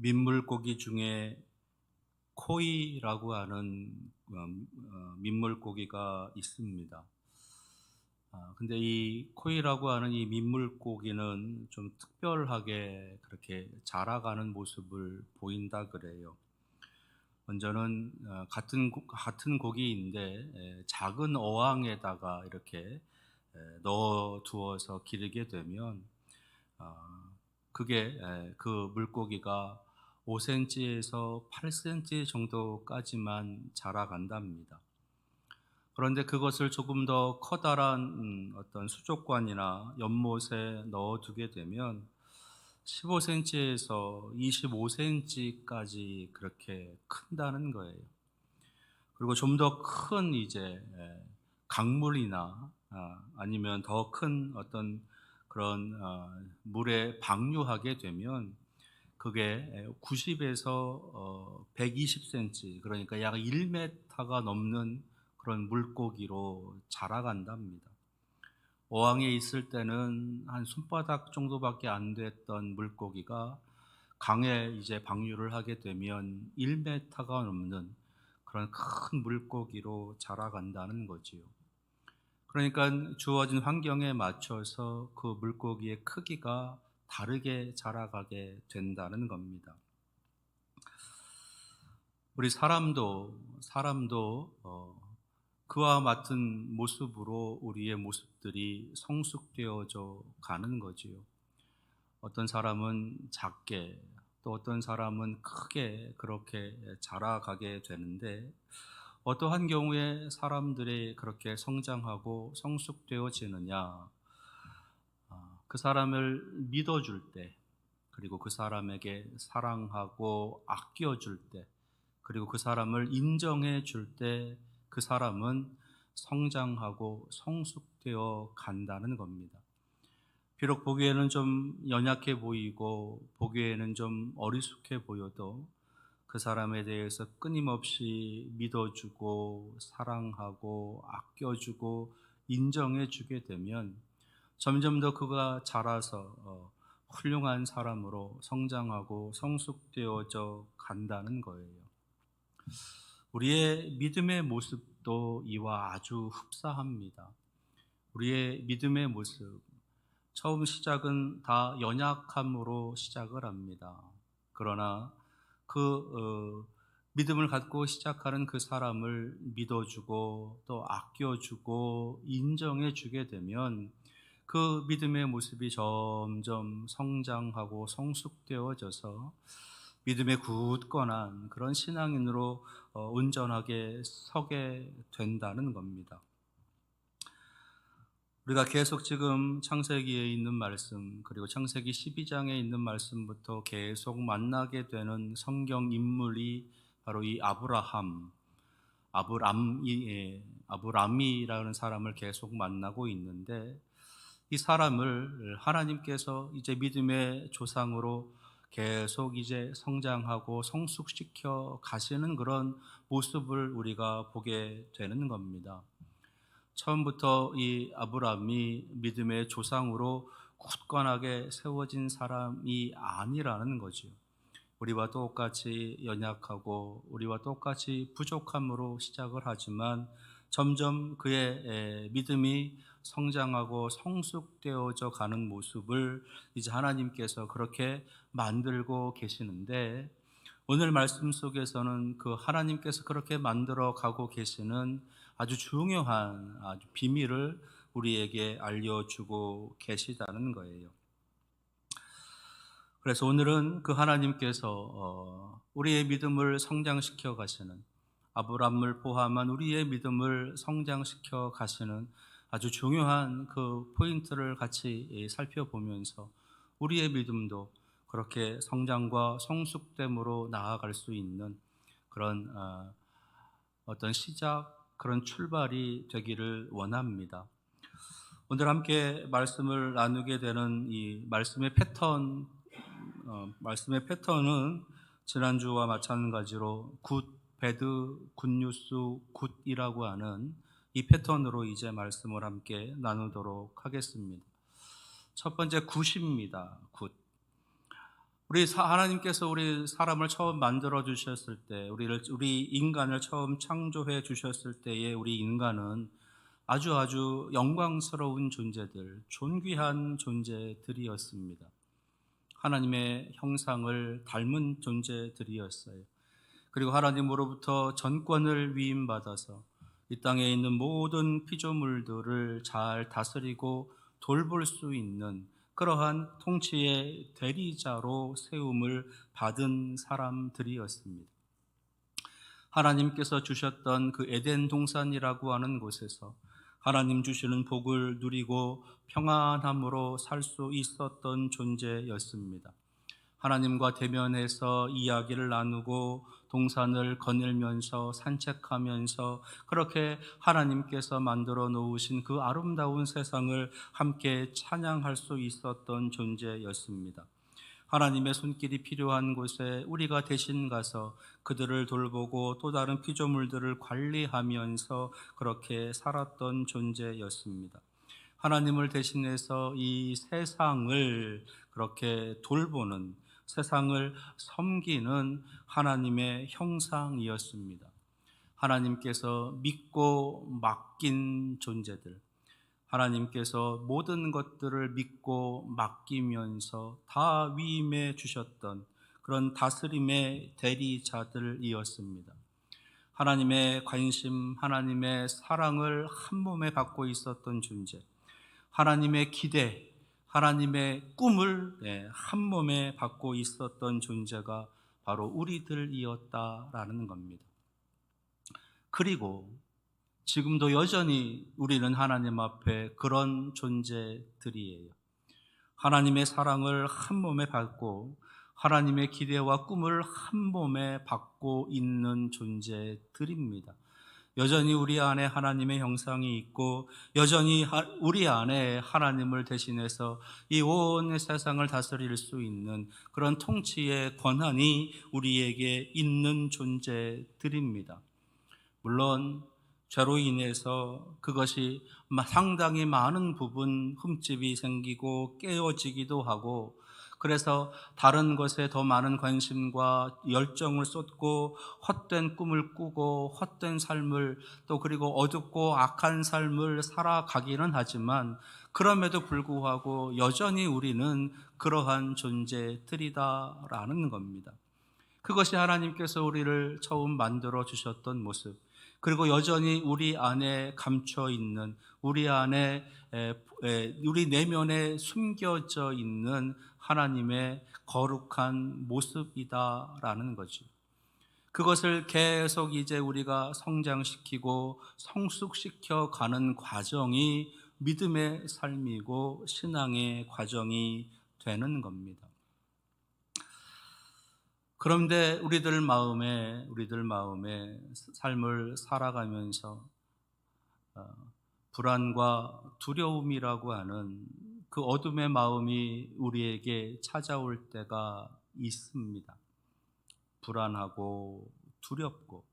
민물고기 중에 코이라고 하는 민물고기가 있습니다. 근데 이 코이라고 하는 이 민물고기는 좀 특별하게 그렇게 자라가는 모습을 보인다 그래요. 먼저는 같은 고기인데 작은 어항에다가 이렇게 넣어 두어서 기르게 되면 어 그게 그 물고기가 5cm에서 8cm 정도까지만 자라간답니다. 그런데 그것을 조금 더 커다란 어떤 수족관이나 연못에 넣어 두게 되면 15cm에서 25cm까지 그렇게 큰다는 거예요. 그리고 좀 더 큰 이제 강물이나 아니면 더 큰 어떤 그런 물에 방류하게 되면 그게 90에서 120cm, 그러니까 약 1m가 넘는 그런 물고기로 자라간답니다. 어항에 있을 때는 한 손바닥 정도밖에 안 됐던 물고기가 강에 이제 방류를 하게 되면 1m가 넘는 그런 큰 물고기로 자라간다는 거지요. 그러니까 주어진 환경에 맞춰서 그 물고기의 크기가 다르게 자라가게 된다는 겁니다. 우리 사람도 그와 같은 모습으로 우리의 모습들이 성숙되어져 가는 거지요. 어떤 사람은 작게, 또 어떤 사람은 크게 그렇게 자라가게 되는데, 어떠한 경우에 사람들이 그렇게 성장하고 성숙되어지느냐? 그 사람을 믿어줄 때, 그리고 그 사람에게 사랑하고 아껴줄 때, 그리고 그 사람을 인정해 줄 때, 그 사람은 성장하고 성숙되어 간다는 겁니다. 비록 보기에는 좀 연약해 보이고 보기에는 좀 어리숙해 보여도 그 사람에 대해서 끊임없이 믿어주고 사랑하고 아껴주고 인정해주게 되면 점점 더 그가 자라서 훌륭한 사람으로 성장하고 성숙되어져 간다는 거예요. 우리의 믿음의 모습도 이와 아주 흡사합니다. 우리의 믿음의 모습, 처음 시작은 다 연약함으로 시작을 합니다. 그러나 믿음을 갖고 시작하는 그 사람을 믿어주고 또 아껴주고 인정해주게 되면 그 믿음의 모습이 점점 성장하고 성숙되어져서 믿음의 굳건한 그런 신앙인으로 온전하게 서게 된다는 겁니다. 우리가 계속 지금 창세기에 있는 말씀, 그리고 창세기 12장에 있는 말씀부터 계속 만나게 되는 성경 인물이 바로 이 아브람이라는 사람을 계속 만나고 있는데, 이 사람을 하나님께서 이제 믿음의 조상으로 계속 이제 성장하고 성숙시켜 가시는 그런 모습을 우리가 보게 되는 겁니다. 처음부터 이 아브람이 믿음의 조상으로 굳건하게 세워진 사람이 아니라는 거죠. 우리와 똑같이 연약하고 우리와 똑같이 부족함으로 시작을 하지만 점점 그의 믿음이 성장하고 성숙되어져 가는 모습을 이제 하나님께서 그렇게 만들고 계시는데, 오늘 말씀 속에서는 그 하나님께서 그렇게 만들어 가고 계시는 아주 중요한 아주 비밀을 우리에게 알려주고 계시다는 거예요. 그래서 오늘은 그 하나님께서 우리의 믿음을 성장시켜 가시는, 아브람을 포함한 우리의 믿음을 성장시켜 가시는 아주 중요한 그 포인트를 같이 살펴보면서 우리의 믿음도 그렇게 성장과 성숙됨으로 나아갈 수 있는 그런 어떤 시작, 그런 출발이 되기를 원합니다. 오늘 함께 말씀을 나누게 되는 이 말씀의 패턴은 지난주와 마찬가지로 굿, 배드, 굿뉴스, 굿이라고 하는 이 패턴으로 이제 말씀을 함께 나누도록 하겠습니다. 첫 번째 굿입니다. 굿. 하나님께서 우리 사람을 처음 만들어 주셨을 때, 우리 인간을 처음 창조해 주셨을 때에 우리 인간은 아주 영광스러운 존재들, 존귀한 존재들이었습니다. 하나님의 형상을 닮은 존재들이었어요. 그리고 하나님으로부터 전권을 위임받아서 이 땅에 있는 모든 피조물들을 잘 다스리고 돌볼 수 있는 그러한 통치의 대리자로 세움을 받은 사람들이었습니다. 하나님께서 주셨던 그 에덴 동산이라고 하는 곳에서 하나님 주시는 복을 누리고 평안함으로 살 수 있었던 존재였습니다. 하나님과 대면해서 이야기를 나누고 동산을 거닐면서 산책하면서 그렇게 하나님께서 만들어 놓으신 그 아름다운 세상을 함께 찬양할 수 있었던 존재였습니다. 하나님의 손길이 필요한 곳에 우리가 대신 가서 그들을 돌보고 또 다른 피조물들을 관리하면서 그렇게 살았던 존재였습니다. 하나님을 대신해서 이 세상을 그렇게 돌보는, 세상을 섬기는 하나님의 형상이었습니다. 하나님께서 믿고 맡긴 존재들, 하나님께서 모든 것들을 믿고 맡기면서 다 위임해 주셨던 그런 다스림의 대리자들이었습니다. 하나님의 관심, 하나님의 사랑을 한 몸에 받고 있었던 존재, 하나님의 기대, 하나님의 꿈을 한 몸에 받고 있었던 존재가 바로 우리들이었다라는 겁니다. 그리고 지금도 여전히 우리는 하나님 앞에 그런 존재들이에요. 하나님의 사랑을 한 몸에 받고 하나님의 기대와 꿈을 한 몸에 받고 있는 존재들입니다. 여전히 우리 안에 하나님의 형상이 있고 여전히 우리 안에 하나님을 대신해서 이 온 세상을 다스릴 수 있는 그런 통치의 권한이 우리에게 있는 존재들입니다. 물론 죄로 인해서 그것이 상당히 많은 부분 흠집이 생기고 깨어지기도 하고, 그래서 다른 것에 더 많은 관심과 열정을 쏟고 헛된 꿈을 꾸고 헛된 삶을, 또 그리고 어둡고 악한 삶을 살아가기는 하지만 그럼에도 불구하고 여전히 우리는 그러한 존재들이다라는 겁니다. 그것이 하나님께서 우리를 처음 만들어 주셨던 모습, 그리고 여전히 우리 안에 감춰 있는, 우리 안에 우리 내면에 숨겨져 있는 하나님의 거룩한 모습이다라는 거죠. 그것을 계속 이제 우리가 성장시키고 성숙시켜 가는 과정이 믿음의 삶이고 신앙의 과정이 되는 겁니다. 그런데 우리들 마음에 삶을 살아가면서 불안과 두려움이라고 하는 그 어둠의 마음이 우리에게 찾아올 때가 있습니다. 불안하고 두렵고,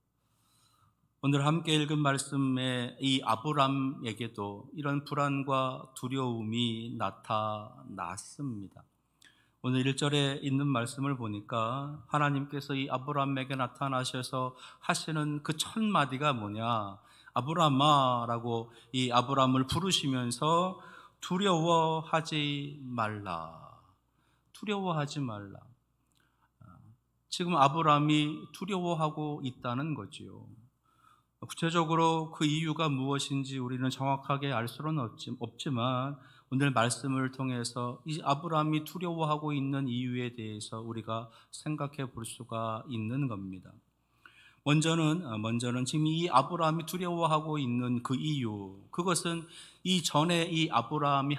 오늘 함께 읽은 말씀에 이 아브람에게도 이런 불안과 두려움이 나타났습니다. 오늘 1절에 있는 말씀을 보니까 하나님께서 이 아브람에게 나타나셔서 하시는 그 첫 마디가 뭐냐, 아브람아 라고 이 아브람을 부르시면서 두려워하지 말라. 지금 아브람이 두려워하고 있다는 거지요. 구체적으로 그 이유가 무엇인지 우리는 정확하게 알 수는 없지만 오늘 말씀을 통해서 이 아브람이 두려워하고 있는 이유에 대해서 우리가 생각해 볼 수가 있는 겁니다. 먼저는 지금 이 아브람이 두려워하고 있는 그 이유, 그것은 이전에 이 아브람이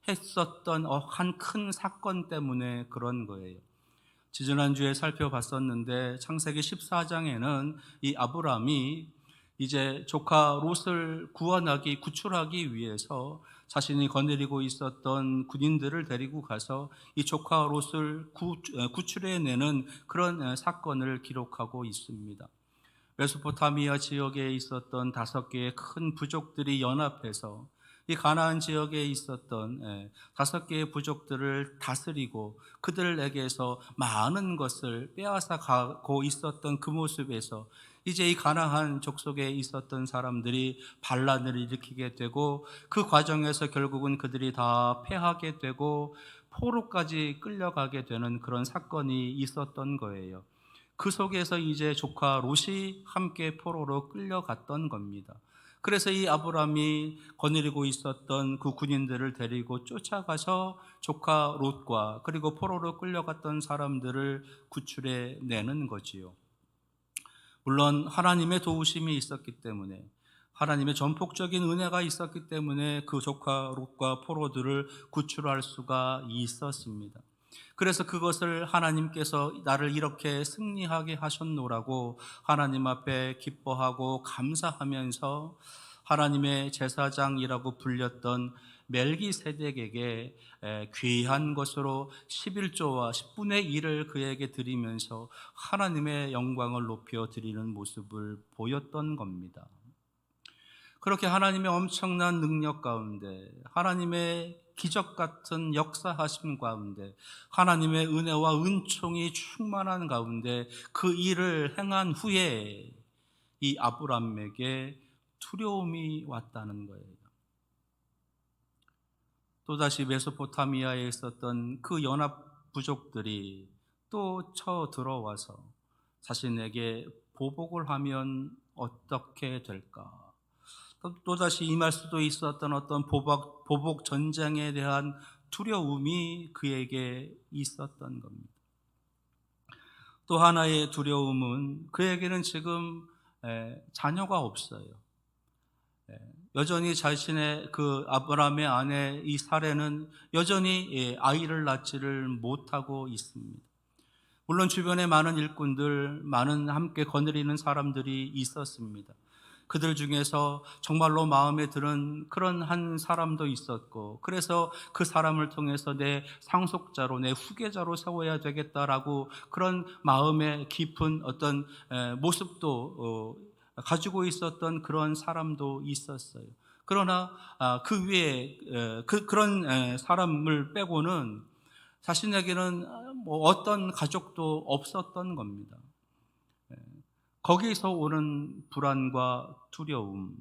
했었던 한 큰 사건 때문에 그런 거예요. 지지난주에 살펴봤었는데 창세기 14장에는 이 아브람이 이제 조카 롯을 구출하기 위해서 자신이 거느리고 있었던 군인들을 데리고 가서 이 조카 롯을 구출해내는 그런 사건을 기록하고 있습니다. 메소포타미아 지역에 있었던 5개의 큰 부족들이 연합해서 이 가나안 지역에 있었던 5개의 부족들을 다스리고 그들에게서 많은 것을 빼앗아 가고 있었던 그 모습에서 이제 이 가나안 족속에 있었던 사람들이 반란을 일으키게 되고 그 과정에서 결국은 그들이 다 패하게 되고 포로까지 끌려가게 되는 그런 사건이 있었던 거예요. 그 속에서 이제 조카 롯이 함께 포로로 끌려갔던 겁니다. 그래서 이 아브람이 거느리고 있었던 그 군인들을 데리고 쫓아가서 조카 롯과 그리고 포로로 끌려갔던 사람들을 구출해 내는 거지요. 물론 하나님의 도우심이 있었기 때문에, 하나님의 전폭적인 은혜가 있었기 때문에 그 조카 롯과 포로들을 구출할 수가 있었습니다. 그래서 그것을 하나님께서 나를 이렇게 승리하게 하셨노라고 하나님 앞에 기뻐하고 감사하면서 하나님의 제사장이라고 불렸던 멜기세덱에게 귀한 것으로 11조와 10분의 1을 그에게 드리면서 하나님의 영광을 높여 드리는 모습을 보였던 겁니다. 그렇게 하나님의 엄청난 능력 가운데, 하나님의 기적 같은 역사하심 가운데, 하나님의 은혜와 은총이 충만한 가운데 그 일을 행한 후에 이 아브람에게 두려움이 왔다는 거예요. 또다시 메소포타미아에 있었던 그 연합 부족들이 또 쳐들어와서 자신에게 보복을 하면 어떻게 될까? 또다시 임할 수도 있었던 어떤 보복 전쟁에 대한 두려움이 그에게 있었던 겁니다. 또 하나의 두려움은 그에게는 지금 자녀가 없어요. 여전히 자신의 그 아브라함의 아내 이 사레는 여전히 아이를 낳지를 못하고 있습니다. 물론 주변에 많은 일꾼들, 많은 함께 거느리는 사람들이 있었습니다. 그들 중에서 정말로 마음에 드는 그런 한 사람도 있었고, 그래서 그 사람을 통해서 내 상속자로, 내 후계자로 세워야 되겠다라고 그런 마음의 깊은 어떤 모습도 가지고 있었던 그런 사람도 있었어요. 그러나 그 위에 그런 사람을 빼고는 자신에게는 뭐 어떤 가족도 없었던 겁니다. 거기서 오는 불안과 두려움,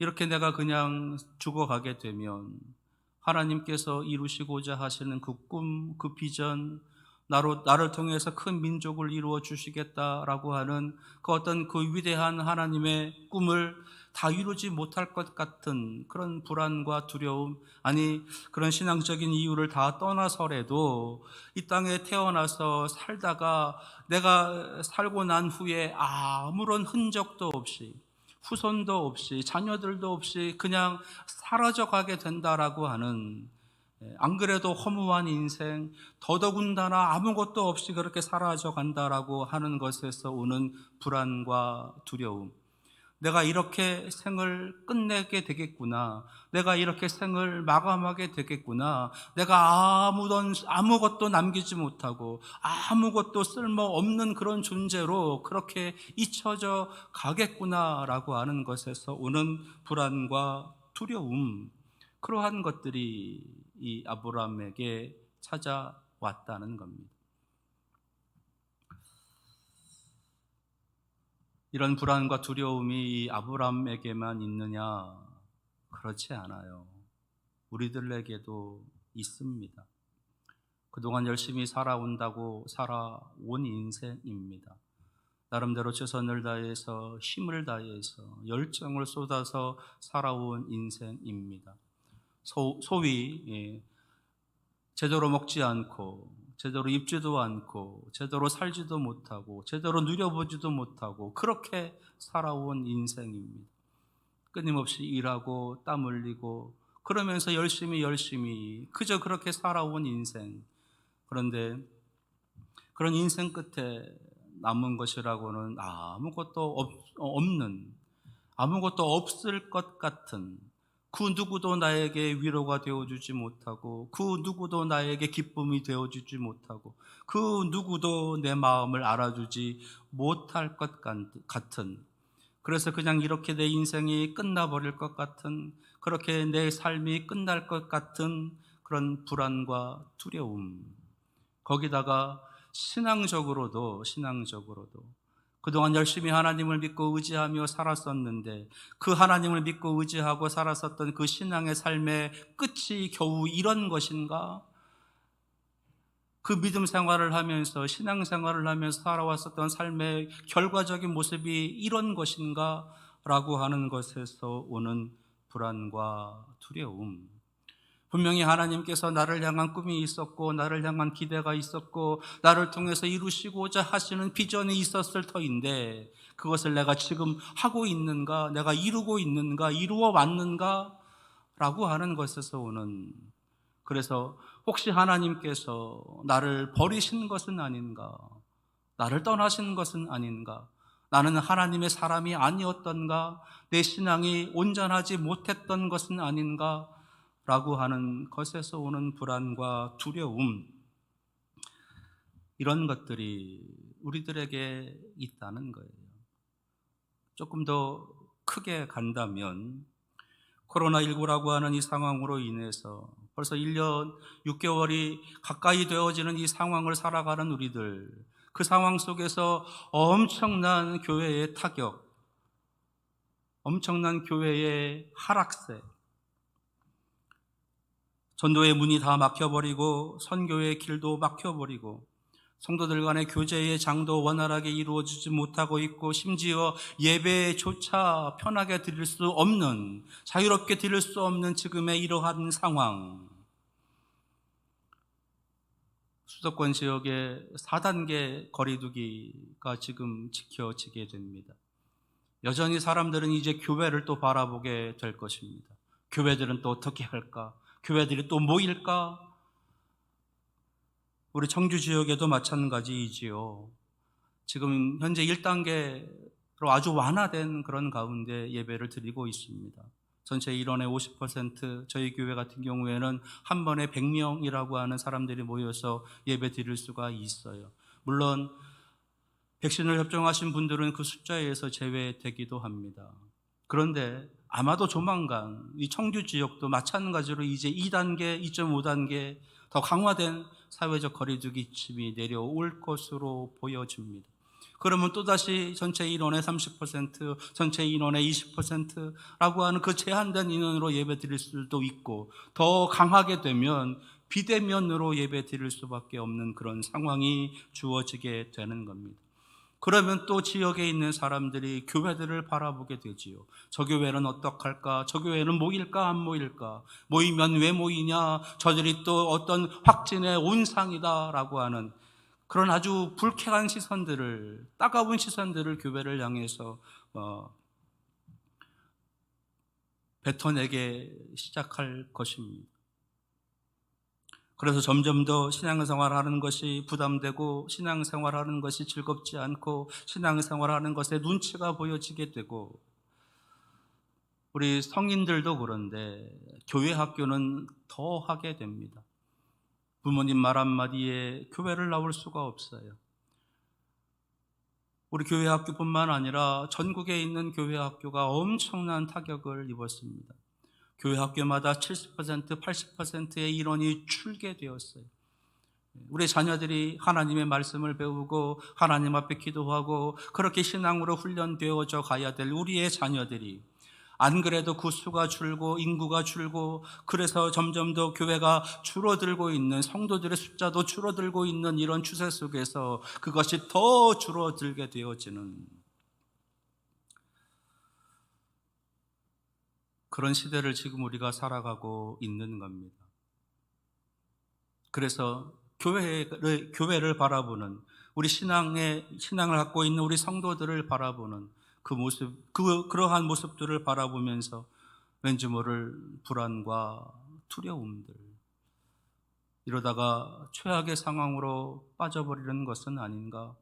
이렇게 내가 그냥 죽어가게 되면 하나님께서 이루시고자 하시는 그 꿈, 그 비전, 나를 통해서 큰 민족을 이루어 주시겠다라고 하는 그 어떤 그 위대한 하나님의 꿈을 다 이루지 못할 것 같은 그런 불안과 두려움, 아니 그런 신앙적인 이유를 다 떠나서라도 이 땅에 태어나서 살다가 내가 살고 난 후에 아무런 흔적도 없이, 후손도 없이, 자녀들도 없이 그냥 사라져 가게 된다라고 하는, 안 그래도 허무한 인생, 더더군다나 아무것도 없이 그렇게 사라져 간다라고 하는 것에서 오는 불안과 두려움. 내가 이렇게 생을 끝내게 되겠구나. 내가 이렇게 생을 마감하게 되겠구나. 내가 아무것도 남기지 못하고 아무것도 쓸모없는 그런 존재로 그렇게 잊혀져 가겠구나라고 하는 것에서 오는 불안과 두려움, 그러한 것들이 이 아브라함에게 찾아왔다는 겁니다. 이런 불안과 두려움이 아브라함에게만 있느냐? 그렇지 않아요. 우리들에게도 있습니다. 그동안 열심히 살아온 인생입니다. 나름대로 최선을 다해서, 힘을 다해서, 열정을 쏟아서 살아온 인생입니다. 소위 제대로 먹지 않고, 제대로 입지도 않고, 제대로 살지도 못하고, 제대로 누려보지도 못하고, 그렇게 살아온 인생입니다. 끊임없이 일하고 땀 흘리고 그러면서 열심히 그저 그렇게 살아온 인생. 그런데 그런 인생 끝에 남은 것이라고는 아무것도 없을 것 같은, 그 누구도 나에게 위로가 되어주지 못하고, 그 누구도 나에게 기쁨이 되어주지 못하고, 그 누구도 내 마음을 알아주지 못할 것 같은 그래서 그냥 이렇게 내 인생이 끝나버릴 것 같은, 그렇게 내 삶이 끝날 것 같은 그런 불안과 두려움, 거기다가 신앙적으로도 그동안 열심히 하나님을 믿고 의지하며 살았었는데, 그 하나님을 믿고 의지하고 살았었던 그 신앙의 삶의 끝이 겨우 이런 것인가? 그 믿음 생활을 하면서, 신앙 생활을 하면서 살아왔었던 삶의 결과적인 모습이 이런 것인가? 라고 하는 것에서 오는 불안과 두려움. 분명히 하나님께서 나를 향한 꿈이 있었고, 나를 향한 기대가 있었고, 나를 통해서 이루시고자 하시는 비전이 있었을 터인데, 그것을 내가 지금 하고 있는가, 내가 이루고 있는가, 이루어 왔는가? 라고 하는 것에서 오는, 그래서 혹시 하나님께서 나를 버리신 것은 아닌가? 나를 떠나신 것은 아닌가? 나는 하나님의 사람이 아니었던가? 내 신앙이 온전하지 못했던 것은 아닌가? 라고 하는 것에서 오는 불안과 두려움, 이런 것들이 우리들에게 있다는 거예요. 조금 더 크게 간다면, 코로나19라고 하는 이 상황으로 인해서 벌써 1년 6개월이 가까이 되어지는 이 상황을 살아가는 우리들, 그 상황 속에서 엄청난 교회의 타격, 엄청난 교회의 하락세, 전도의 문이 다 막혀버리고 선교의 길도 막혀버리고 성도들 간의 교제의 장도 원활하게 이루어지지 못하고 있고, 심지어 예배조차 편하게 드릴 수 없는, 자유롭게 드릴 수 없는 지금의 이러한 상황, 수도권 지역의 4단계 거리두기가 지금 지켜지게 됩니다. 여전히 사람들은 이제 교회를 또 바라보게 될 것입니다. 교회들은 또 어떻게 할까? 교회들이 또 모일까? 우리 청주 지역에도 마찬가지이지요. 지금 현재 1단계로 아주 완화된 그런 가운데 예배를 드리고 있습니다. 전체 인원의 50%, 저희 교회 같은 경우에는 한 번에 100명이라고 하는 사람들이 모여서 예배 드릴 수가 있어요. 물론 백신을 접종하신 분들은 그 숫자에서 제외되기도 합니다. 그런데 아마도 조만간 이 청주 지역도 마찬가지로 이제 2단계, 2.5단계 더 강화된 사회적 거리두기침이 내려올 것으로 보여집니다. 그러면 또다시 전체 인원의 30%, 전체 인원의 20%라고 하는 그 제한된 인원으로 예배 드릴 수도 있고, 더 강하게 되면 비대면으로 예배 드릴 수밖에 없는 그런 상황이 주어지게 되는 겁니다. 그러면 또 지역에 있는 사람들이 교회들을 바라보게 되지요. 저 교회는 어떡할까? 저 교회는 모일까 안 모일까? 모이면 왜 모이냐? 저들이 또 어떤 확진의 온상이다라고 하는 그런 아주 불쾌한 시선들을, 따가운 시선들을 교회를 향해서 뱉어내게 시작할 것입니다. 그래서 점점 더 신앙생활하는 것이 부담되고, 신앙생활하는 것이 즐겁지 않고, 신앙생활하는 것에 눈치가 보여지게 되고, 우리 성인들도 그런데 교회 학교는 더 하게 됩니다. 부모님 말 한마디에 교회를 나올 수가 없어요. 우리 교회 학교뿐만 아니라 전국에 있는 교회 학교가 엄청난 타격을 입었습니다. 교회 학교마다 70%, 80%의 인원이 줄게 되었어요. 우리 자녀들이 하나님의 말씀을 배우고 하나님 앞에 기도하고 그렇게 신앙으로 훈련되어져 가야 될 우리의 자녀들이, 안 그래도 그 수가 줄고 인구가 줄고, 그래서 점점 더 교회가 줄어들고 있는, 성도들의 숫자도 줄어들고 있는 이런 추세 속에서 그것이 더 줄어들게 되어지는 그런 시대를 지금 우리가 살아가고 있는 겁니다. 그래서 교회를 바라보는, 우리 신앙을 갖고 있는 우리 성도들을 바라보는 그 모습, 그러한 모습들을 바라보면서 왠지 모를 불안과 두려움들, 이러다가 최악의 상황으로 빠져버리는 것은 아닌가?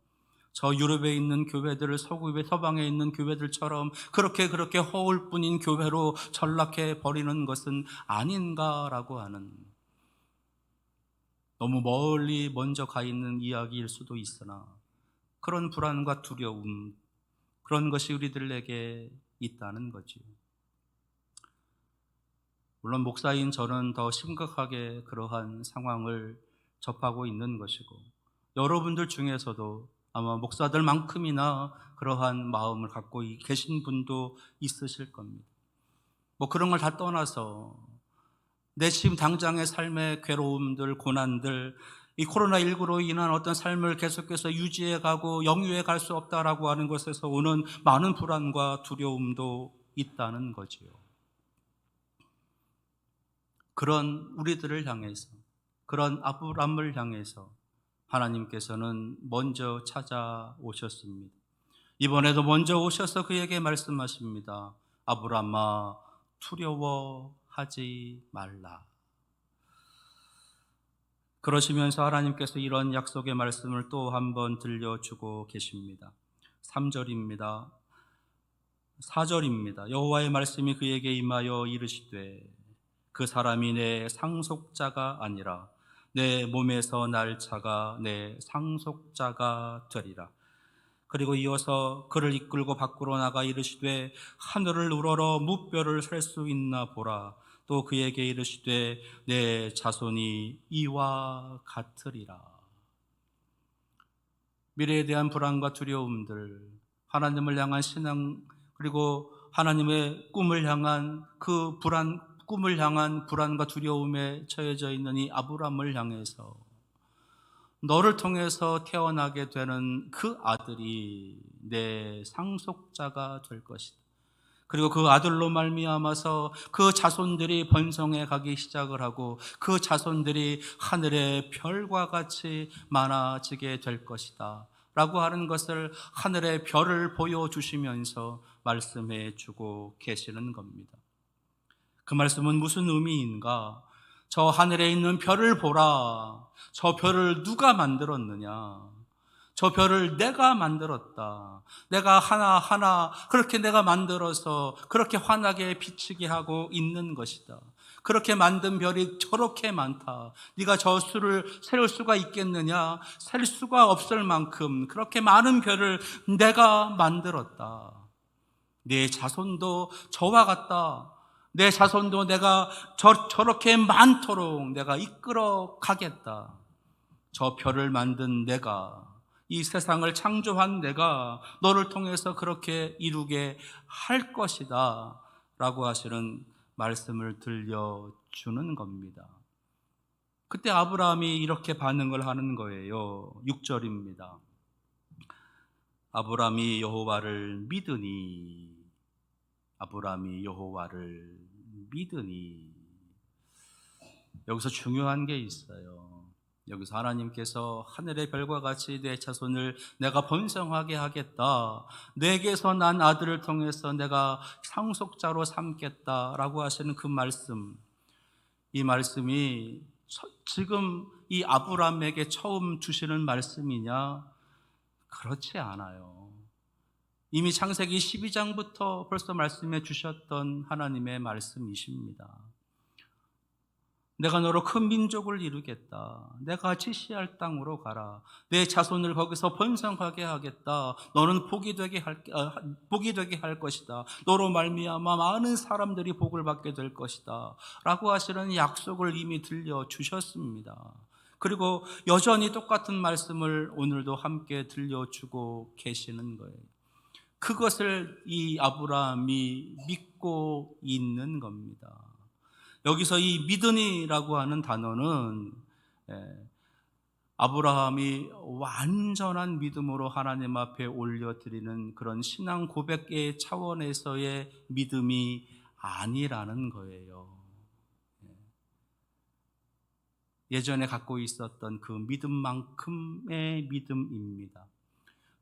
저 유럽에 있는 교회들을 서구의 서방에 있는 교회들처럼 그렇게 허울뿐인 교회로 전락해 버리는 것은 아닌가라고 하는, 너무 먼저 가 있는 이야기일 수도 있으나 그런 불안과 두려움, 그런 것이 우리들에게 있다는 거지요. 물론 목사인 저는 더 심각하게 그러한 상황을 접하고 있는 것이고, 여러분들 중에서도 아마 목사들만큼이나 그러한 마음을 갖고 계신 분도 있으실 겁니다. 뭐 그런 걸 다 떠나서 내 지금 당장의 삶의 괴로움들, 고난들, 이 코로나19로 인한 어떤 삶을 계속해서 유지해 가고 영위해 갈 수 없다라고 하는 것에서 오는 많은 불안과 두려움도 있다는 거지요. 그런 우리들을 향해서, 그런 아브람을 향해서 하나님께서는 먼저 찾아오셨습니다. 이번에도 먼저 오셔서 그에게 말씀하십니다. 아브람아, 두려워하지 말라. 그러시면서 하나님께서 이런 약속의 말씀을 또 한 번 들려주고 계십니다. 3절입니다. 4절입니다. 여호와의 말씀이 그에게 임하여 이르시되 그 사람이 내 상속자가 아니라 내 몸에서 날 자가 내 상속자가 되리라. 그리고 이어서 그를 이끌고 밖으로 나가 이르시되 하늘을 우러러 무뼈를 셀 수 있나 보라. 또 그에게 이르시되 내 자손이 이와 같으리라. 미래에 대한 불안과 두려움들, 하나님을 향한 신앙, 그리고 하나님의 꿈을 향한 그 꿈을 향한 불안과 두려움에 처해져 있는 이 아브람을 향해서 너를 통해서 태어나게 되는 그 아들이 내 상속자가 될 것이다. 그리고 그 아들로 말미암아서 그 자손들이 번성해 가기 시작을 하고 그 자손들이 하늘의 별과 같이 많아지게 될 것이다 라고 하는 것을 하늘의 별을 보여주시면서 말씀해 주고 계시는 겁니다. 그 말씀은 무슨 의미인가? 저 하늘에 있는 별을 보라. 저 별을 누가 만들었느냐? 저 별을 내가 만들었다. 내가 하나하나 그렇게 내가 만들어서 그렇게 환하게 비치게 하고 있는 것이다. 그렇게 만든 별이 저렇게 많다. 네가 저 수를 세울 수가 있겠느냐? 셀 수가 없을 만큼 그렇게 많은 별을 내가 만들었다. 네 자손도 저와 같다. 내 자손도 내가 저렇게 많도록 내가 이끌어 가겠다. 저 별을 만든 내가, 이 세상을 창조한 내가 너를 통해서 그렇게 이루게 할 것이다 라고 하시는 말씀을 들려주는 겁니다. 그때 아브라함이 이렇게 반응을 하는 거예요. 6절입니다. 아브라함이 여호와를 믿으니, 아브라함이 여호와를 믿으니. 여기서 중요한 게 있어요. 여기서 하나님께서 하늘의 별과 같이 내 자손을 내가 번성하게 하겠다, 내게서 난 아들을 통해서 내가 상속자로 삼겠다라고 하시는 그 말씀, 이 말씀이 지금 이 아브라함에게 처음 주시는 말씀이냐? 그렇지 않아요. 이미 창세기 12장부터 벌써 말씀해 주셨던 하나님의 말씀이십니다. 내가 너로 큰 민족을 이루겠다. 내가 지시할 땅으로 가라. 내 자손을 거기서 번성하게 하겠다. 너는 복이 되게 할 것이다. 너로 말미암아 많은 사람들이 복을 받게 될 것이다 라고 하시는 약속을 이미 들려주셨습니다. 그리고 여전히 똑같은 말씀을 오늘도 함께 들려주고 계시는 거예요. 그것을 이 아브라함이 믿고 있는 겁니다. 여기서 이 믿으니라고 하는 단어는 아브라함이 완전한 믿음으로 하나님 앞에 올려드리는 그런 신앙 고백의 차원에서의 믿음이 아니라는 거예요. 예전에 갖고 있었던 그 믿음만큼의 믿음입니다.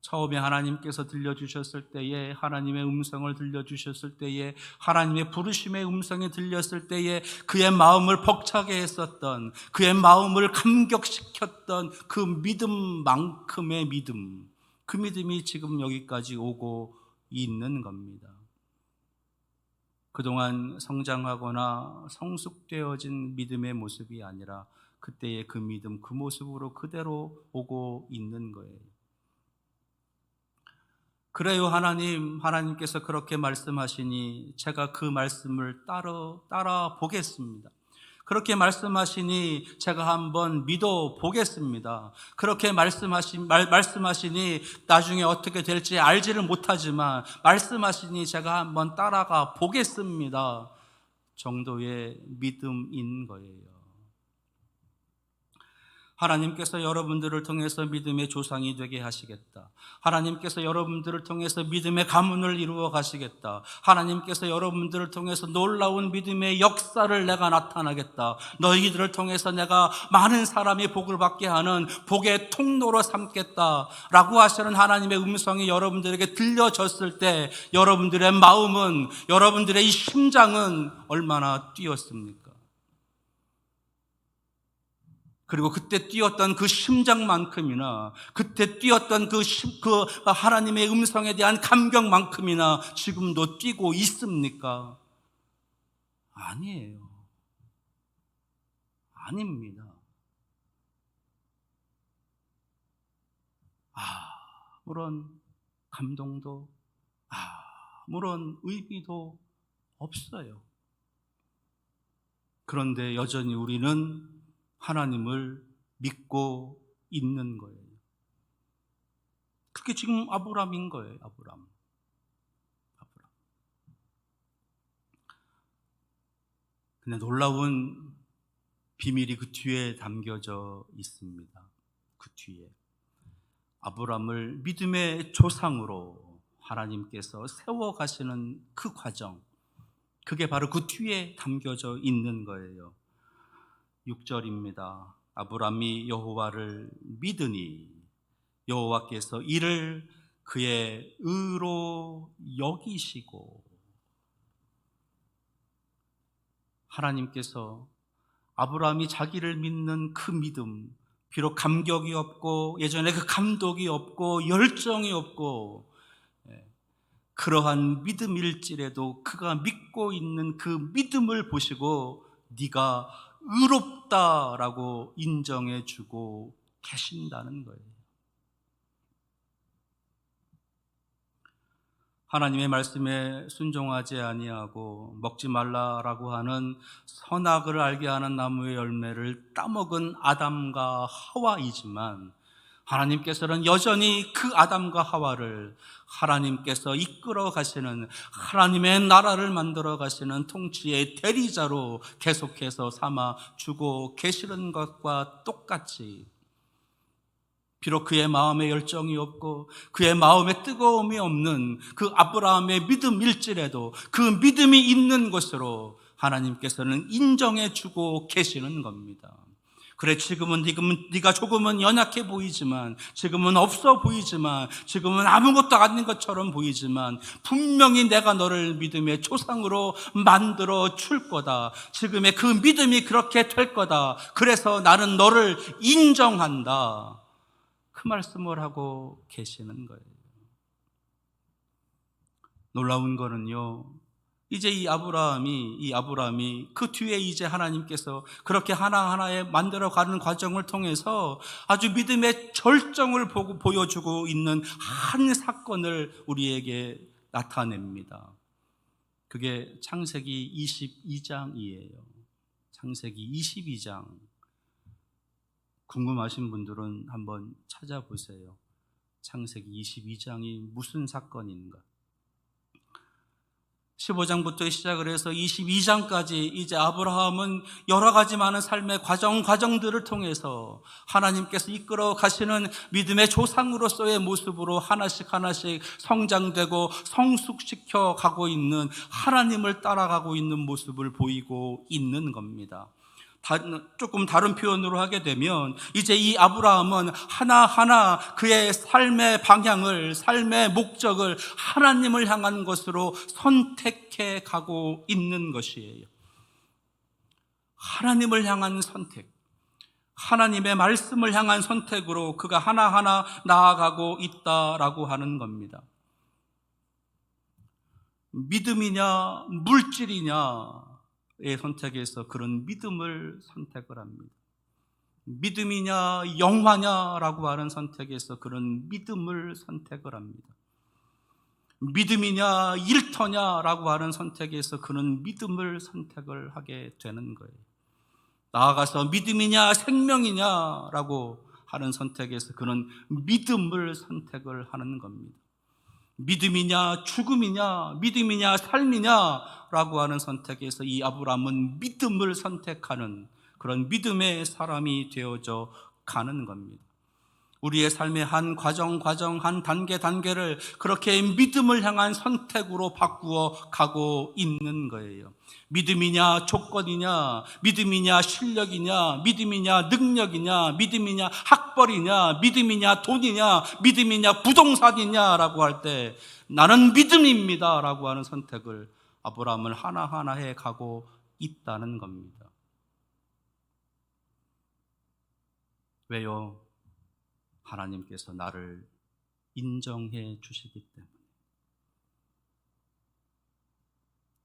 처음에 하나님께서 들려주셨을 때에, 하나님의 음성을 들려주셨을 때에, 하나님의 부르심의 음성이 들렸을 때에 그의 마음을 벅차게 했었던, 그의 마음을 감격시켰던 그 믿음만큼의 믿음, 그 믿음이 지금 여기까지 오고 있는 겁니다. 그동안 성장하거나 성숙되어진 믿음의 모습이 아니라 그때의 그 믿음, 그 모습으로 그대로 오고 있는 거예요. 그래요, 하나님께서 그렇게 말씀하시니 제가 그 말씀을 따라 보겠습니다. 그렇게 말씀하시니 제가 한번 믿어 보겠습니다. 그렇게 말씀하시니 나중에 어떻게 될지 알지를 못하지만 말씀하시니 제가 한번 따라가 보겠습니다. 정도의 믿음인 거예요. 하나님께서 여러분들을 통해서 믿음의 조상이 되게 하시겠다. 하나님께서 여러분들을 통해서 믿음의 가문을 이루어 가시겠다. 하나님께서 여러분들을 통해서 놀라운 믿음의 역사를 내가 나타나겠다. 너희들을 통해서 내가 많은 사람이 복을 받게 하는 복의 통로로 삼겠다라고 하시는 하나님의 음성이 여러분들에게 들려졌을 때 여러분들의 마음은, 여러분들의 이 심장은 얼마나 뛰었습니까? 그리고 그때 뛰었던 그 심장만큼이나 그때 뛰었던 그 하나님의 음성에 대한 감격만큼이나 지금도 뛰고 있습니까? 아니에요. 아닙니다. 아무런 감동도 아무런 의미도 없어요. 그런데 여전히 우리는 하나님을 믿고 있는 거예요. 그게 지금 아브라함인 거예요. 아브라함. 근데 놀라운 비밀이 그 뒤에 담겨져 있습니다. 그 뒤에 아브라함을 믿음의 조상으로 하나님께서 세워가시는 그 과정, 그게 바로 그 뒤에 담겨져 있는 거예요. 6절입니다. 아브라함이 여호와를 믿으니 여호와께서 이를 그의 의로 여기시고, 하나님께서 아브라함이 자기를 믿는 그 믿음, 비록 감격이 없고 예전에 그 감독이 없고 열정이 없고 그러한 믿음일지라도 그가 믿고 있는 그 믿음을 보시고 네가 의롭다라고 인정해 주고 계신다는 거예요. 하나님의 말씀에 순종하지 아니하고 먹지 말라라고 하는 선악을 알게 하는 나무의 열매를 따먹은 아담과 하와이지만 하나님께서는 여전히 그 아담과 하와를 하나님께서 이끌어 가시는, 하나님의 나라를 만들어 가시는 통치의 대리자로 계속해서 삼아 주고 계시는 것과 똑같이, 비록 그의 마음에 열정이 없고 그의 마음에 뜨거움이 없는 그 아브라함의 믿음일지라도 그 믿음이 있는 것으로 하나님께서는 인정해 주고 계시는 겁니다. 그래, 지금은 네가 조금은 연약해 보이지만, 지금은 없어 보이지만, 지금은 아무것도 아닌 것처럼 보이지만 분명히 내가 너를 믿음의 조상으로 만들어 줄 거다. 지금의 그 믿음이 그렇게 될 거다. 그래서 나는 너를 인정한다. 그 말씀을 하고 계시는 거예요. 놀라운 거는요, 이제 이 아브라함이 그 뒤에 이제 하나님께서 그렇게 하나하나에 만들어가는 과정을 통해서 아주 믿음의 절정을 보여주고 있는 한 사건을 우리에게 나타냅니다. 그게 창세기 22장이에요. 창세기 22장. 궁금하신 분들은 한번 찾아보세요. 창세기 22장이 무슨 사건인가? 15장부터 시작을 해서 22장까지 이제 아브라함은 여러 가지 많은 삶의 과정들을 통해서 하나님께서 이끌어 가시는 믿음의 조상으로서의 모습으로 하나씩 성장되고 성숙시켜 가고 있는, 하나님을 따라가고 있는 모습을 보이고 있는 겁니다. 조금 다른 표현으로 하게 되면 이제 이 아브라함은 하나하나 그의 삶의 방향을, 삶의 목적을 하나님을 향한 것으로 선택해 가고 있는 것이에요. 하나님을 향한 선택, 하나님의 말씀을 향한 선택으로 그가 하나하나 나아가고 있다라고 하는 겁니다. 믿음이냐 물질이냐 의 선택에서 그런 믿음을 선택을 합니다. 믿음이냐 영화냐라고 하는 선택에서 그런 믿음을 선택을 합니다. 믿음이냐 일터냐라고 하는 선택에서 그는 믿음을 선택을 하게 되는 거예요. 나아가서 믿음이냐 생명이냐라고 하는 선택에서 그는 믿음을 선택을 하는 겁니다. 믿음이냐 죽음이냐 믿음이냐 삶이냐라고 하는 선택에서 이 아브라함은 믿음을 선택하는 그런 믿음의 사람이 되어져 가는 겁니다. 우리의 삶의 한 과정 한 단계를 그렇게 믿음을 향한 선택으로 바꾸어 가고 있는 거예요. 믿음이냐 조건이냐, 믿음이냐 실력이냐, 믿음이냐 능력이냐, 믿음이냐 학벌이냐, 믿음이냐 돈이냐, 믿음이냐 부동산이냐라고 할 때 나는 믿음입니다라고 하는 선택을 아브라함은 하나하나 해 가고 있다는 겁니다. 왜요? 하나님께서 나를 인정해 주시기 때문에.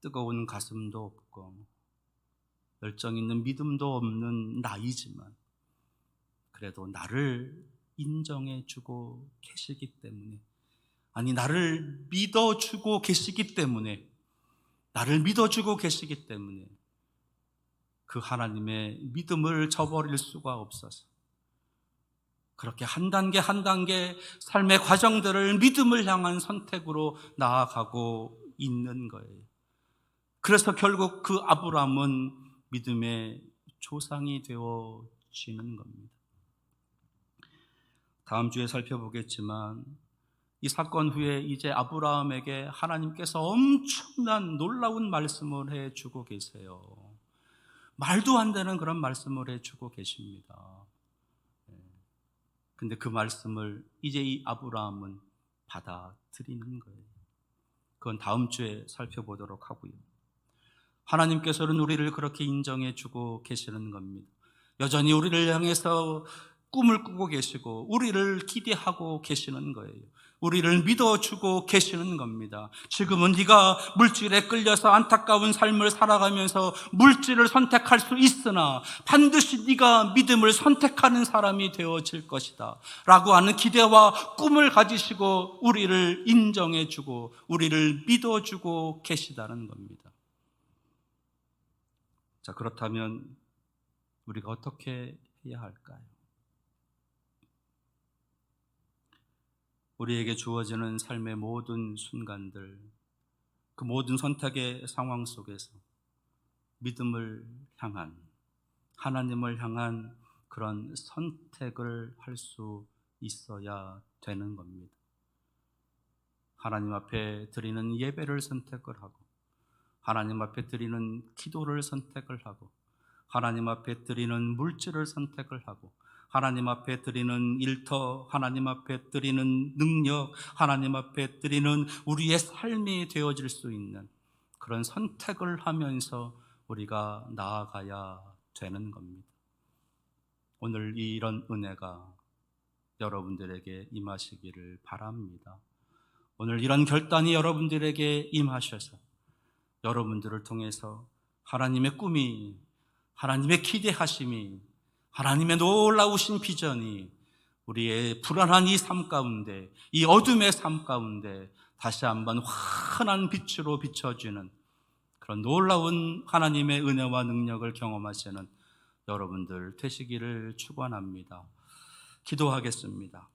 뜨거운 가슴도 없고 열정 있는 믿음도 없는 나이지만 그래도 나를 인정해 주고 계시기 때문에, 아니 나를 믿어주고 계시기 때문에, 나를 믿어주고 계시기 때문에 그 하나님의 믿음을 저버릴 수가 없어서 그렇게 한 단계 한 단계 삶의 과정들을 믿음을 향한 선택으로 나아가고 있는 거예요. 그래서 결국 그 아브라함은 믿음의 조상이 되어지는 겁니다. 다음 주에 살펴보겠지만 이 사건 후에 이제 아브라함에게 하나님께서 엄청난 놀라운 말씀을 해주고 계세요. 말도 안 되는 그런 말씀을 해주고 계십니다. 근데 그 말씀을 이제 이 아브라함은 받아들이는 거예요. 그건 다음 주에 살펴보도록 하고요. 하나님께서는 우리를 그렇게 인정해 주고 계시는 겁니다. 여전히 우리를 향해서 꿈을 꾸고 계시고 우리를 기대하고 계시는 거예요. 우리를 믿어주고 계시는 겁니다. 지금은 네가 물질에 끌려서 안타까운 삶을 살아가면서 물질을 선택할 수 있으나 반드시 네가 믿음을 선택하는 사람이 되어질 것이다 라고 하는 기대와 꿈을 가지시고 우리를 인정해주고 우리를 믿어주고 계시다는 겁니다. 자, 그렇다면 우리가 어떻게 해야 할까요? 우리에게 주어지는 삶의 모든 순간들, 그 모든 선택의 상황 속에서 믿음을 향한, 하나님을 향한 그런 선택을 할 수 있어야 되는 겁니다. 하나님 앞에 드리는 예배를 선택을 하고, 하나님 앞에 드리는 기도를 선택을 하고, 하나님 앞에 드리는 물질을 선택을 하고, 하나님 앞에 드리는 일터, 하나님 앞에 드리는 능력, 하나님 앞에 드리는 우리의 삶이 되어질 수 있는 그런 선택을 하면서 우리가 나아가야 되는 겁니다. 오늘 이런 은혜가 여러분들에게 임하시기를 바랍니다. 오늘 이런 결단이 여러분들에게 임하셔서 여러분들을 통해서 하나님의 꿈이, 하나님의 기대하심이, 하나님의 놀라우신 비전이 우리의 불안한 이 삶 가운데, 이 어둠의 삶 가운데 다시 한번 환한 빛으로 비춰지는 그런 놀라운 하나님의 은혜와 능력을 경험하시는 여러분들 되시기를 축원합니다. 기도하겠습니다.